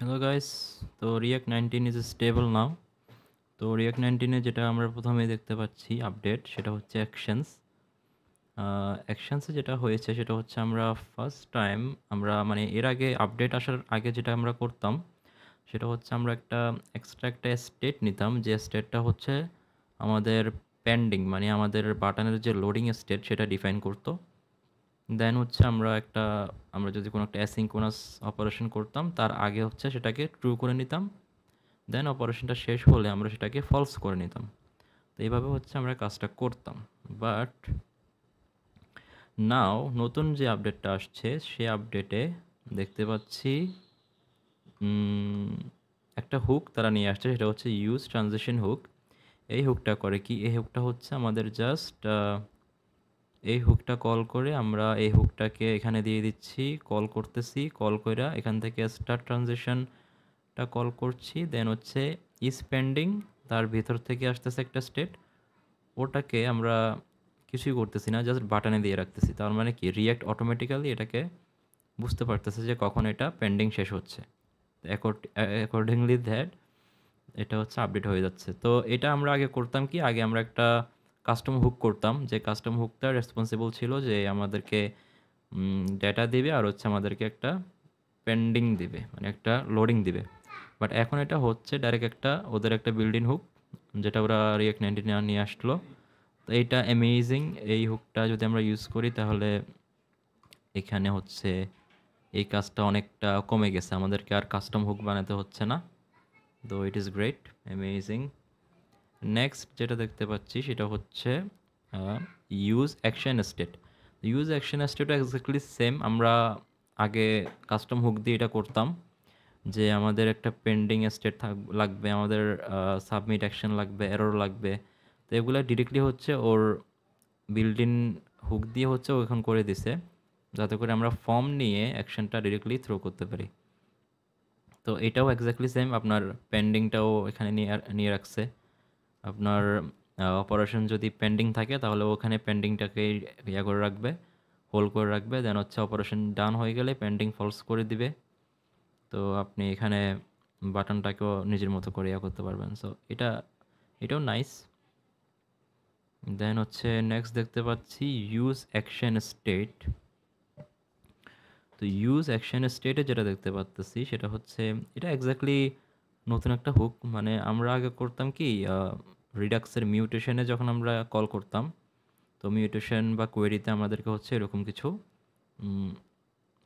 Hello guys. তো react 19 is stable নাও। তো react 19 যেটা আমরা প্রথমে দেখতে পাচ্ছি আপডেট, সেটা হচ্ছে অ্যাকশনস। অ্যাকশনসে যেটা হয়েছে সেটা হচ্ছে আমরা ফার্স্ট টাইম আমরা মানে এর আগে আপডেট আসার আগে যেটা আমরা করতাম সেটা হচ্ছে আমরা একটা স্টেট নিতাম, যে স্টেটটা হচ্ছে আমাদের পেন্ডিং, মানে আমাদের বাটনের যে লোডিং স্টেট সেটা ডিফাইন করতো। দেন হচ্ছে আমরা যদি কোনো একটা অ্যাসিঙ্ক্রোনাস অপারেশন করতাম তার আগে হচ্ছে সেটাকে ট্রু করে নিতাম। দেন অপারেশনটা শেষ হলে আমরা সেটাকে ফলস করে নিতাম। তো এইভাবে হচ্ছে আমরা কাজটা করতাম। বাট নাও নতুন যে আপডেটটা আসছে সে আপডেটে দেখতে পাচ্ছি একটা হুক তারা নিয়ে আসছে, সেটা হচ্ছে ইউজ ট্রানজিশন হুক। এই হুকটা করে কি, এই হুকটা হচ্ছে আমাদের জাস্ট এই হুকটা কল করে আমরা এই হুকটাকে এখানে দিয়ে দিচ্ছি, কল করতেছি, কল কইরা এখান থেকে স্টার্ট ট্রানজিশনটা কল করছি। দেন হচ্ছে ইজ পেন্ডিং, তার ভিতর থেকে আসতেছে একটা স্টেট, ওটাকে আমরা কিছুই করতেছি না, জাস্ট বাটনে দিয়ে রাখতেছি। তার মানে কি রিয়াক্ট অটোমেটিক্যালি এটাকে বুঝতে পারতেছে যে কখন এটা পেন্ডিং শেষ হচ্ছে। অ্যাকর্ডিংলি দ্যাট এটা হচ্ছে আপডেট হয়ে যাচ্ছে। তো এটা আমরা আগে করতাম কি, আগে আমরা একটা কাস্টম হুক করতাম, যে কাস্টম হুকটা রেসপন্সিবল ছিল যে আমাদেরকে ডেটা দিবে আর হচ্ছে আমাদেরকে একটা পেন্ডিং দিবে, মানে একটা লোডিং দিবে। বাট এখন এটা হচ্ছে ডাইরেক্ট ওদের একটা বিল্ডিং হুক, যেটা ওরা রিয়েক্ট 19 নিয়ে আসলো। তো এইটা অ্যামেজিং। এই হুকটা যদি আমরা ইউজ করি তাহলে এখানে হচ্ছে এই কাজটা অনেকটা কমে গেছে, আমাদেরকে আর কাস্টম হুক বানাতে হচ্ছে না। তো it is great, amazing. Next যেটা দেখতে পাচ্ছি সেটা হচ্ছে use action state. Use action স্টেটও এক্স্যাক্টলি সেম। আমরা আগে কাস্টম হুক দিয়ে এটা করতাম, যে আমাদের একটা পেন্ডিং স্টেট লাগবে, আমাদের সাবমিট অ্যাকশন লাগবে, এরর লাগবে। তো এগুলো ডিরেক্টলি হচ্ছে ওর বিল্ডিং হুক দিয়ে হচ্ছে ও এখন করে দিছে, যাতে করে আমরা ফর্ম নিয়ে অ্যাকশনটা ডিরেক্টলি থ্রো করতে পারি। তো এটাও এক্স্যাক্টলি সেম, আপনার পেন্ডিংটাও এখানে নিয়ে রাখছে। আপনার অপারেশন যদি পেন্ডিং থাকে তাহলে ওখানে পেন্ডিংটাকে ইয়া করে রাখবে, হোল্ড করে রাখবে। দেন হচ্ছে অপারেশন ডান হয়ে গেলে পেন্ডিং ফলস করে দিবে। তো আপনি এখানে বাটনটাকেও নিজের মতো করে ইয়া করতে পারবেন। সো এটাও নাইস। দেন হচ্ছে নেক্সট দেখতে পাচ্ছি ইউজ অ্যাকশন স্টেট। তো ইউজ অ্যাকশন স্টেটে যেটা দেখতে পাচ্ছি সেটা হচ্ছে এটা এক্স্যাক্টলি নতুন একটা হুক। মানে আমরা আগে করতাম কি, রিডাক্সের মিউটেশনে যখন আমরা কল করতাম, তো মিউটেশন বা কোয়েরিতে আমাদেরকে হচ্ছে এরকম কিছু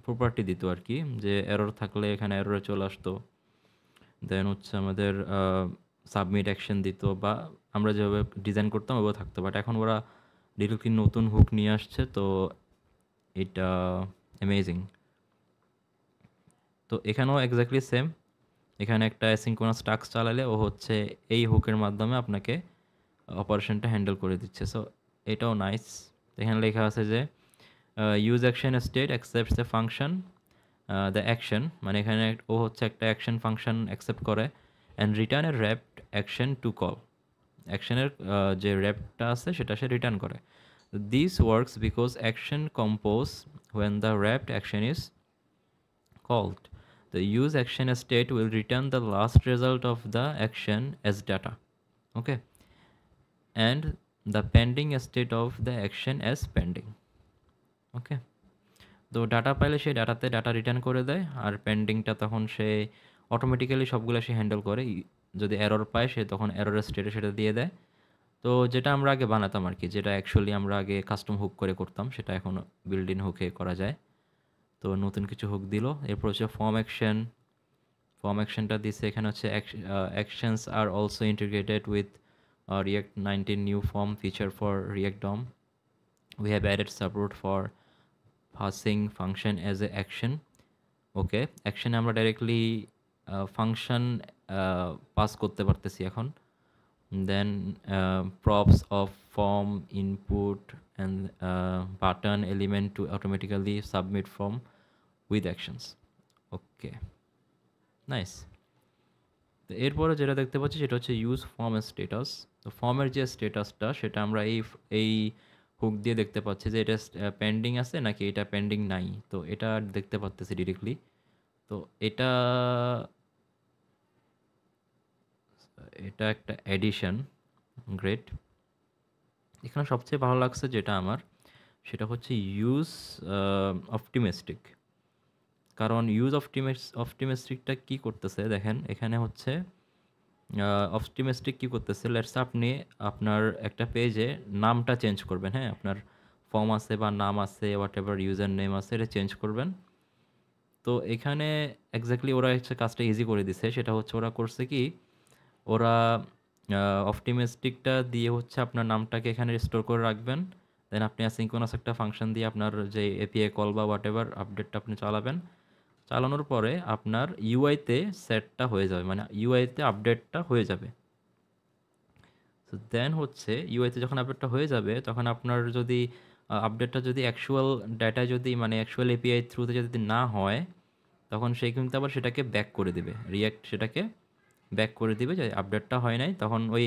প্রপার্টি দিত আর কি, যে এরর থাকলে এখানে এররে চলে আসতো। দেন হচ্ছে আমাদের সাবমিট অ্যাকশন দিত, বা আমরা যেভাবে ডিজাইন করতাম ওভাবে থাকতো। বাট এখন ওরা ডিরেক্টলি নতুন হুক নিয়ে আসছে, তো এটা অ্যামেজিং। তো এখানেও এক্স্যাক্টলি সেম। এখানে একটা অ্যাসিঙ্ক্রোনাস টাস্ক চালালে ও হচ্ছে এই হুকের মাধ্যমে আপনাকে অপারেশনটা হ্যান্ডেল করে দিচ্ছে। সো এটাও নাইস। এখানে লেখা আছে যে use action state accepts the function the action, মানে এখানে ও হচ্ছে একটা অ্যাকশন ফাংশন অ্যাকসেপ্ট করে and return A wrapped action to call. অ্যাকশনের যে র্যাপটা আছে সেটা সে রিটার্ন করে। This works because action compose when the wrapped action is called. The use action state will return the last result of the action as data. Okay. And the pending state of the action as pending. Okay. তো data পাইলে সে data return করে দেয়, আর পেন্ডিংটা তখন সে automatically সবগুলো সে handle করে। যদি error পায় সে তখন এররের স্টেটে সেটা দিয়ে দেয়। তো যেটা আমরা আগে বানাতাম আর কি, যেটা অ্যাকচুয়ালি আমরা আগে কাস্টম হুক করে করতাম, সেটা এখন বিল্ড ইন হুকে করা যায়। তো নতুন কিছু হুক দিল। এরপর হচ্ছে ফর্ম অ্যাকশনটা দিচ্ছে এখানে হচ্ছে actions are also integrated with React 19 new form feature for React DOM. We have added support for passing function as a action. ওকে, অ্যাকশনে আমরা ডাইরেক্টলি ফাংশন পাস করতে পারতেছি এখন। Then props of form input and button element to automatically submit form with actions. Okay, nice. তো এরপরে যেটা দেখতে পাচ্ছি সেটা হচ্ছে ইউজ ফর্ম স্ট্যাটাস। তো ফর্মের যে স্ট্যাটাসটা সেটা আমরা এই হুক দিয়ে দেখতে পাচ্ছি যে এটা পেন্ডিং আছে নাকি এটা পেন্ডিং নাই। তো এটা দেখতে পাচ্তেছি ডিরেক্টলি। তো এটা এটা একটা এডিশন, গ্রেট। এখানে সবচেয়ে ভালো লাগছে যেটা আমার, সেটা হচ্ছে ইউজ অপটিমিস্টিক। কারণ ইউজ অপটিমিস্টিকটা কী করতেছে দেখেন, এখানে হচ্ছে অপটিমিস্টিক কী করতেছে, লেটস আপনি আপনার একটা পেজে নামটা চেঞ্জ করবেন, হ্যাঁ, আপনার ফর্ম আছে বা নাম আছে, হোয়াট এভার ইউজার নেম আছে, এটা চেঞ্জ করবেন। তো এখানে এক্স্যাক্টলি ওরা হচ্ছে কাজটা ইজি করে দিছে। সেটা হচ্ছে ওরা করছে কি, ওরা অপটিমিস্টিকটা দিয়ে হচ্ছে আপনার নামটাকে এখানে স্টোর করে রাখবেন। দেন আপনি অ্যাসিঙ্ক্রোনাস একটা ফাংশন দিয়ে আপনার যে এপিআই কল বা হোয়াট এভার আপডেটটা আপনি চালাবেন। চালানোর পরে আপনার ইউআইতে সেটটা হয়ে যাবে, মানে ইউআইতে আপডেটটা হয়ে যাবে। তো দেন হচ্ছে ইউআইতে যখন আপডেটটা হয়ে যাবে, তখন আপনার যদি আপডেটটা যদি অ্যাকচুয়াল ডাটায় যদি মানে অ্যাকচুয়াল এপিআই থ্রুতে যদি না হয়, তখন সে কিন্তু আবার সেটাকে ব্যাক করে দিবে, রিয়াক্ট সেটাকে ব্যাক করে দিবে যে আপডেটটা হয় নাই। তখন ওই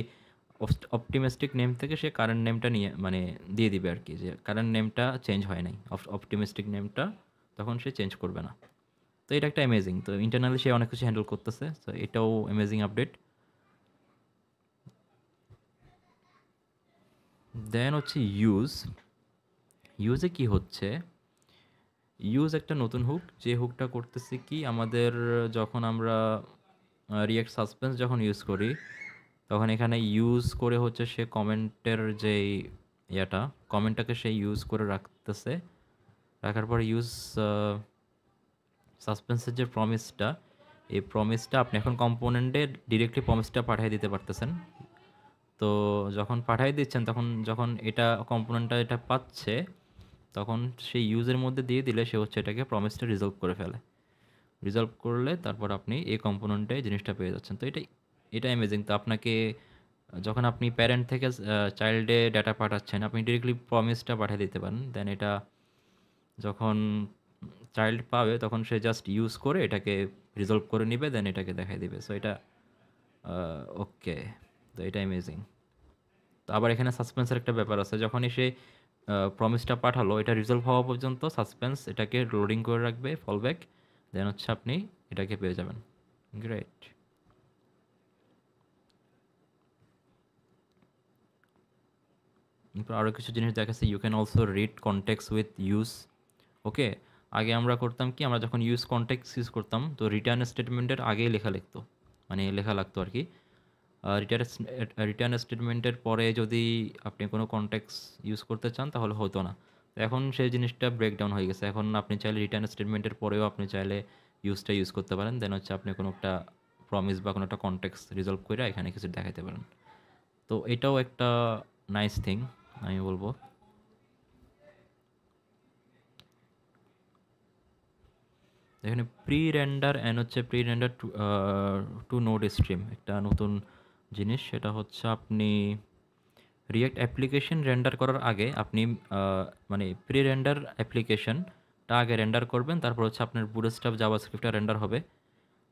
অপটিমিস্টিক নেম থেকে সে কারেন্ট নেমটা নিয়ে মানে দিয়ে দিবে আর কি, যে কারেন্ট নেমটা চেঞ্জ হয় নাই, অপটিমিস্টিক নেমটা তখন সে চেঞ্জ করবে না। তো এটা একটা অ্যামেজিং, তো ইন্টারনালি সে অনেক কিছু হ্যান্ডেল করতেছে, তো এটাও অ্যামেজিং আপডেট। দেন হচ্ছে ইউজে কি হচ্ছে, ইউজ একটা নতুন হুক, যে হুকটা করতেছে কি আমাদের, যখন আমরা রিয়াক্ট সাসপেন্স যখন ইউজ করি, তখন এখানে ইউজ করে হচ্ছে সে কমেন্টের যেই ইয়াটা, কমেন্টটাকে সে ইউজ করে রাখতেছে। রাখার পরে ইউজ সাসপেন্সের যে প্রমিসটা, এই প্রমিসটা আপনি এখন কম্পোনেন্টে ডিরেক্টলি প্রমিসটা পাঠিয়ে দিতে পারতেছেন। তো যখন পাঠিয়ে দিচ্ছেন, তখন যখন এটা কম্পোনেন্টটা এটা পাচ্ছে, তখন সেই ইউজের মধ্যে দিয়ে দিলে সে হচ্ছে এটাকে প্রমিসটা রিজলভ করে ফেলে। রিজলভ করলে তারপর আপনি এই কম্পোনেন্টে জিনিসটা পেয়ে যাচ্ছেন। তো এটা অ্যামেজিং। তো আপনাকে যখন আপনি প্যারেন্ট থেকে চাইল্ডে ডেটা পাঠাচ্ছেন, আপনি ডিরেক্টলি প্রমিসটা পাঠিয়ে দিতে পারেন। দেন এটা যখন চাইল্ড পাবে, তখন সে জাস্ট ইউজ করে এটাকে রিজলভ করে নিবে, দেন এটাকে দেখাই দিবে। সো এটা ওকে, তো এটা অ্যামেজিং। তো আবার এখানে সাসপেন্সের একটা ব্যাপার আছে, যখনই সে প্রমিসটা পাঠালো, এটা রিজলভ হওয়া পর্যন্ত সাসপেন্স এটাকে লোডিং করে রাখবে ফলব্যাক, দেন হচ্ছে আপনি এটাকে পেয়ে যাবেন। গ্রেট। এরপর আরও কিছু জিনিস দেখাচ্ছে, you can also read context with use. Okay, আগে আমরা করতাম কি, আমরা যখন ইউজ কনটেক্স ইউজ করতাম, তো রিটার্ন স্টেটমেন্টের আগেই লেখা লিখতো, মানে লেখা লাগতো আর কি। রিটার্ন স্টেটমেন্টের পরে যদি আপনি কোনো কনটেক্স ইউজ করতে চান, তাহলে হতো না। তো এখন সেই জিনিসটা ব্রেকডাউন হয়ে গেছে। এখন আপনি চাইলে রিটার্ন স্টেটমেন্টের পরেও আপনি চাইলে ইউজটা ইউজ করতে পারেন। দেন হচ্ছে আপনি কোনো একটা প্রমিস বা কোনো একটা কনটেক্স রিজলভ করে এখানে কিছু দেখাতে পারেন। তো এটাও একটা নাইস থিং আমি বলবো। এখানে প্রি রেন্ডার অ্যান্ড হচ্ছে pre render to node stream একটা নতুন জিনিস। সেটা হচ্ছে আপনি রিয়েক্ট অ্যাপ্লিকেশন রেন্ডার করার আগে আপনি মানে প্রি রেন্ডার অ্যাপ্লিকেশনটা আগে রেন্ডার করবেন, তারপর হচ্ছে আপনার বুটস্ট্র্যাপ জাভাস্ক্রিপ্টটা রেন্ডার হবে।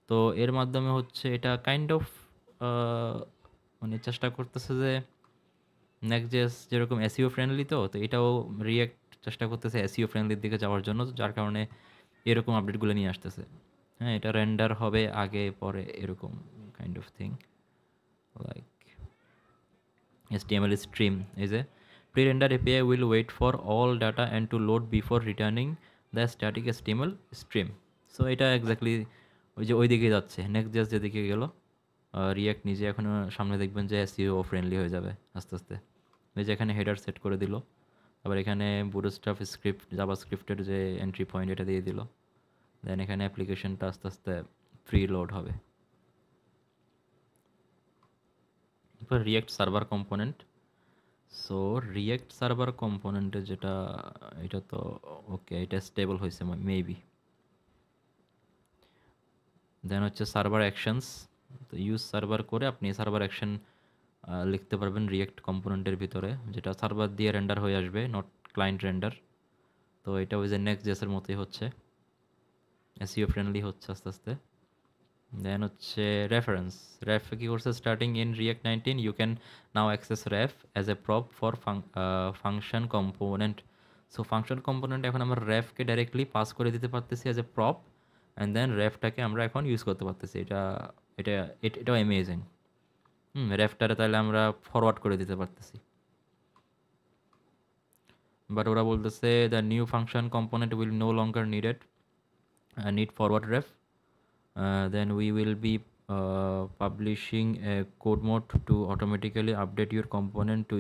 তো এর মাধ্যমে হচ্ছে এটা কাইন্ড অফ মানে চেষ্টা করতেছে যে নেক্সট.জেএস যেরকম এসইও ফ্রেন্ডলি, তো এটাও রিয়েক্ট চেষ্টা করতেছে এসইও ফ্রেন্ডলির দিকে যাওয়ার জন্য, যার কারণে এরকম আপডেটগুলো নিয়ে আসতেছে। হ্যাঁ, এটা রেন্ডার হবে আগে পরে এরকম kind of thing. Like HTML stream is a pre-render API will wait for all data and to load before returning the static HTML stream. So এটা এক্স্যাক্টলি ওই যে ওই দিকে যাচ্ছে, নেক্সট.জেএস যেদিকে গেল, রিয়াক্ট নিজে এখন সামনে দেখবেন যে এসইও ফ্রেন্ডলি হয়ে যাবে আস্তে আস্তে। এই যে এখানে হেডার সেট করে দিল, আবার এখানে বুটস্ট্র্যাপ স্ক্রিপ্ট জাভাস্ক্রিপ্টের যে এন্ট্রি পয়েন্ট এটা দিয়ে দিল, দেন এখানে অ্যাপ্লিকেশনটা আস্তে আস্তে ফ্রি লোড হবে। এরপর React server component. So React server কম্পোনেন্টে যেটা, এটা তো ওকে, এটা স্টেবল হয়েছে মেবি। দেন হচ্ছে সার্ভার অ্যাকশনস। তো ইউজ সার্ভার করে আপনি সার্ভার অ্যাকশন লিখতে পারবেন রিয়াক্ট কম্পোনেন্টের ভিতরে, যেটা সার্ভার দিয়ে রেন্ডার হয়ে আসবে, নট ক্লায়েন্ট রেন্ডার। তো এটা ওই যে নেক্সট.জেএসের মতোই হচ্ছে, এসইও ফ্রেন্ডলি হচ্ছে আস্তে আস্তে। দেন হচ্ছে রেফারেন্স। রেফ কি করছে, starting in React 19 you can now access ref as a prop for function component. So function component এখন আমরা রেফকে ডাইরেক্টলি পাস করে দিতে পারতেছি as a prop, and then রেফটাকে আমরা এখন ইউজ করতে পারতেছি। এটাও অ্যামেজিং। রেফটারে তাহলে আমরা ফরওয়ার্ড করে দিতে পারতেছি। বাট ওরা বলতেছে the new function component will no longer need forward ref. Then we will be publishing a code mode to automatically update your component to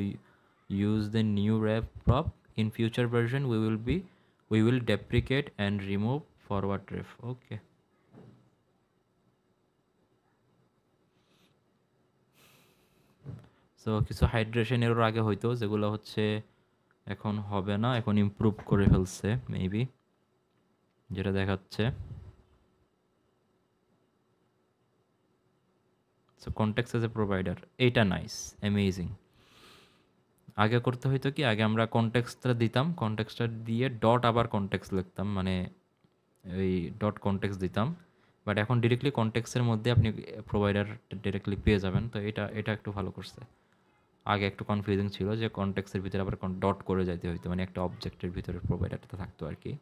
use the new ref prop. In future version we will deprecate and remove forward ref. Okay. So কিছু hydration error আগে হইতো, যেগুলো হচ্ছে এখন হবে না, এখন improve করে ফেলছে মেবি, যেটা দেখাচ্ছে। So context as a provider, এইটা নাইস, অ্যামেজিং। আগে করতে হইতো কি, আগে আমরা কন্টেক্সটটা দিতাম, কন্টেক্সটটা দিয়ে ডট আবার কন্টেক্সট লিখতাম, মানে ওই ডট কন্টেক্সট দিতাম। বাট এখন ডিরেক্টলি কন্টেক্সটের মধ্যে আপনি প্রোভাইডার ডিরেক্টলি পেয়ে যাবেন। তো এটা একটু ভালো করছে। আগে একটু কনফিউজিং ছিল যে কনটেক্সটের ভিতরে আবার ডট করে যাইতে হইতো, মানে একটা অবজেক্টের ভিতরে প্রোভাইডারটা থাকতো আর কি।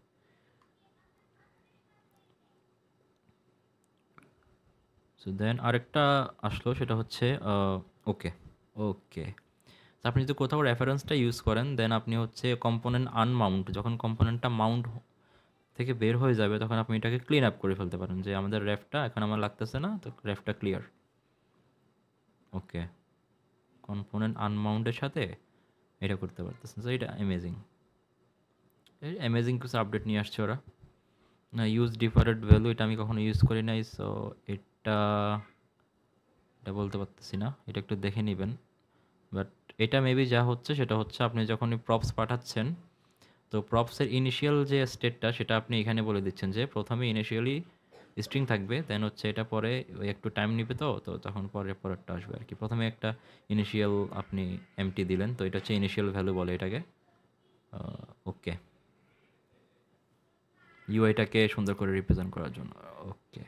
সো দেন আরেকটা আসলো, সেটা হচ্ছে ওকে ওকে আপনি যদি কোথাও রেফারেন্সটা ইউজ করেন, দেন আপনি হচ্ছে কম্পোনেন্ট আনমাউন্ট, যখন কম্পোনেন্টটা মাউন্ট থেকে বের হয়ে যাবে তখন আপনি এটাকে ক্লিন আপ করে ফেলতে পারেন, যে আমাদের রেফটা এখন আমার লাগতেছে না, তো রেফটা ক্লিয়ার। ওকে, কম্পোনেন্ট আনমাউন্টের সাথে এটা করতে পারতেছেন। সো এটা অ্যামেজিং কিছু আপডেট নিয়ে আসছে ওরা। না, ইউজ ডিফারেন্ট ভ্যালু, এটা আমি কখনো ইউজ করি নাই। সো এটা এটা বলতে পারতেছি না, এটা একটু দেখে নেবেন। বাট এটা মেবি যা হচ্ছে সেটা হচ্ছে, আপনি যখনই প্রপস পাঠাচ্ছেন, তো প্রপসের ইনিশিয়াল যে স্টেটটা সেটা আপনি এখানে বলে দিচ্ছেন, যে প্রথমে ইনিশিয়ালি স্ট্রিং থাকবে, দেন হচ্ছে এটা পরে ওই একটু টাইম নিবে, তো তো তখন পরেরটা আসবে আর কি। প্রথমে একটা ইনিশিয়াল আপনি এমটি দিলেন, তো এটা হচ্ছে ইনিশিয়াল ভ্যালু বলে এটাকে। ওকে, ইউআইটাকে সুন্দর করে রিপ্রেজেন্ট করার জন্য। ওকে,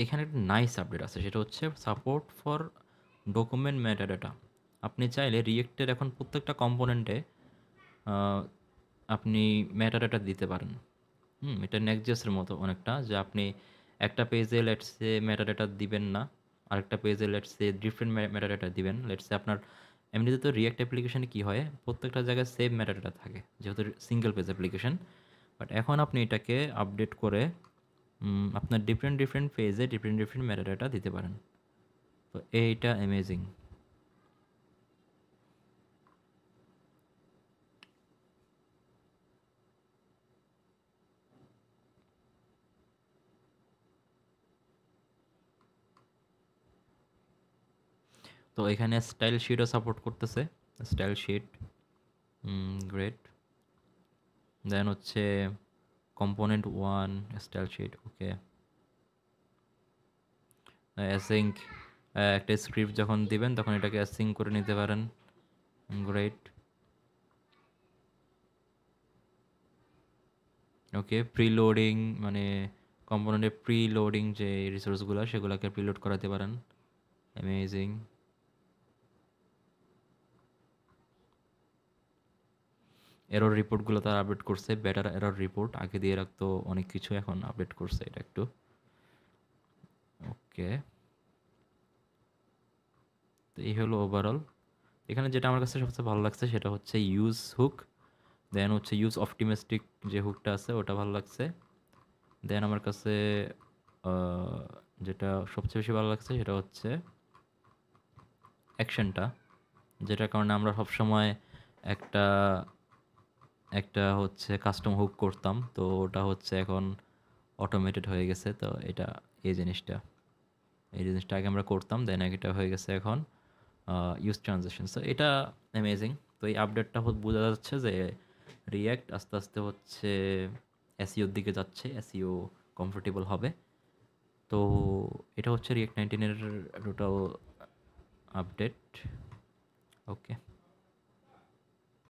এখানে একটা নাইস আপডেট আছে, সেটা হচ্ছে সাপোর্ট ফর ডকুমেন্ট মেটাডাটা। আপনি চাইলে রিয়েক্টের এখন প্রত্যেকটা কম্পোনেন্টে আপনি মেটাডাটা দিতে পারেন। এটা নেক্সট.জেএসের মতো অনেকটা, যে আপনি একটা পেজে লেটসে মেটাডাটা দিবেন না, আরেকটা পেজে লেটসে ডিফারেন্ট মেটাডাটা দিবেন। লেটসে আপনার এমনিতে তো রিয়েক্ট অ্যাপ্লিকেশানে কী হয়, প্রত্যেকটা জায়গায় সেম মেটাডাটা থাকে, যেহেতু সিঙ্গেল পেজ অ্যাপ্লিকেশন। বাট এখন আপনি এটাকে আপডেট করে আপনার ডিফারেন্ট পেজে ডিফারেন্ট মেটাডাটা দিতে পারেন। তো এইটা অ্যামেজিং। তো এখানে স্টাইল শিটও সাপোর্ট করতেছে, স্টাইল শিট, গ্রেট। দেন হচ্ছে কম্পোনেন্ট 1 স্টাইল শিট, ওকে। অ্যাসিঙ্ক, একটা স্ক্রিপ্ট যখন দিবেন তখন এটাকে অ্যাসিঙ্ক করে নিতে পারেন, গ্রেট। ওকে, প্রিলোডিং, মানে কম্পোনেন্টের প্রিলোডিং যে রিসোর্সগুলো সেগুলোকে প্রিলোড করাতে পারেন, অ্যামেজিং। এরর রিপোর্টগুলো তারা আপডেট করছে, বেটার এরর রিপোর্ট, আগে দিয়ে রাখতো অনেক কিছু, এখন আপডেট করছে এটা একটু। ওকে, তো এই হলো ওভারঅল। এখানে যেটা আমার কাছে সবচেয়ে ভালো লাগছে সেটা হচ্ছে ইউজ হুক, দেন হচ্ছে ইউজ অপটিমিস্টিক যে হুকটা আছে ওটা ভালো লাগছে। দেন আমার কাছে যেটা সবচেয়ে বেশি ভালো লাগছে সেটা হচ্ছে অ্যাকশনটা, যেটার কারণে আমরা সবসময় একটা একটা হচ্ছে কাস্টম হুক করতাম, তো ওটা হচ্ছে এখন অটোমেটেড হয়ে গেছে। তো এটা এই জিনিসটা আগে আমরা করতাম, দেন এটা হয়ে গেছে এখন ইউজ ট্রানজেকশন। সো এটা অ্যামেজিং। তো এই আপডেটটা বোঝা যাচ্ছে যে রিয়্যাক্ট আস্তে আস্তে হচ্ছে এসইওর দিকে যাচ্ছে, এসইও কমফোর্টেবল হবে। তো এটা হচ্ছে রিয়্যাক্ট 19 এর টোটাল আপডেট। ওকে।